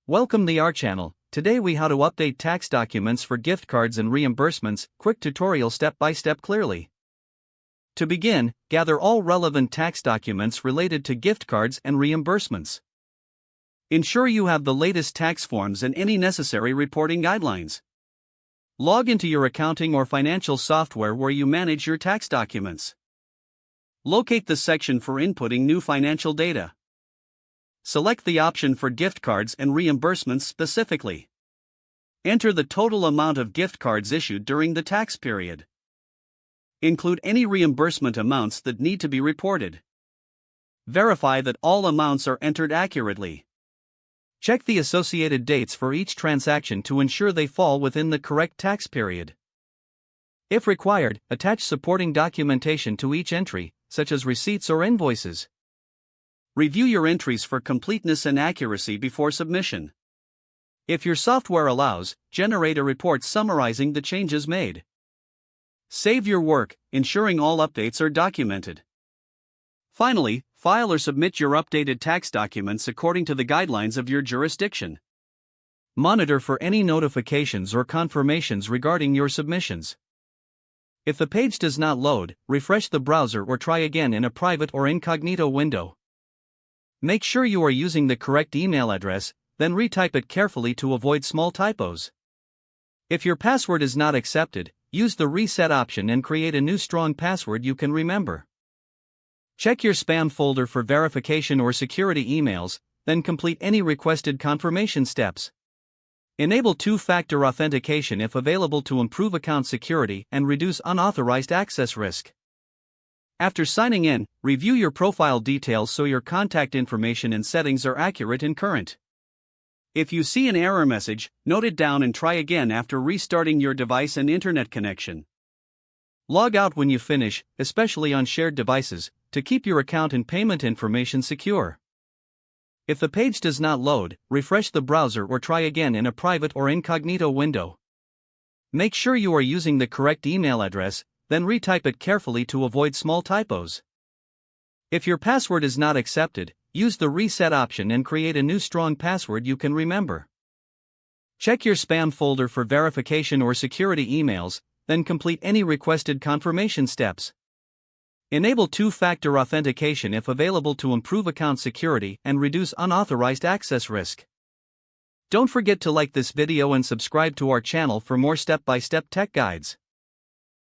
Welcome to our channel. Today we how to update tax documents for gift cards and reimbursements, quick tutorial step by step clearly. To begin, gather all relevant tax documents related to gift cards and reimbursements. Ensure you have the latest tax forms and any necessary reporting guidelines. Log into your accounting or financial software where you manage your tax documents. Locate the section for inputting new financial data. Select the option for gift cards and reimbursements specifically. Enter the total amount of gift cards issued during the tax period. Include any reimbursement amounts that need to be reported. Verify that all amounts are entered accurately. Check the associated dates for each transaction to ensure they fall within the correct tax period. If required, attach supporting documentation to each entry, such as receipts or invoices. Review your entries for completeness and accuracy before submission. If your software allows, generate a report summarizing the changes made. Save your work, ensuring all updates are documented. Finally, file or submit your updated tax documents according to the guidelines of your jurisdiction. Monitor for any notifications or confirmations regarding your submissions. If the page does not load, refresh the browser or try again in a private or incognito window. Make sure you are using the correct email address, then retype it carefully to avoid small typos. If your password is not accepted, use the reset option and create a new strong password you can remember. Check your spam folder for verification or security emails, then complete any requested confirmation steps. Enable two-factor authentication if available to improve account security and reduce unauthorized access risk. After signing in, review your profile details so your contact information and settings are accurate and current. If you see an error message, note it down and try again after restarting your device and internet connection. Log out when you finish, especially on shared devices, to keep your account and payment information secure. If the page does not load, refresh the browser or try again in a private or incognito window. Make sure you are using the correct email address, then retype it carefully to avoid small typos. If your password is not accepted, use the reset option and create a new strong password you can remember. Check your spam folder for verification or security emails, then complete any requested confirmation steps. Enable two-factor authentication if available to improve account security and reduce unauthorized access risk. Don't forget to like this video and subscribe to our channel for more step-by-step tech guides.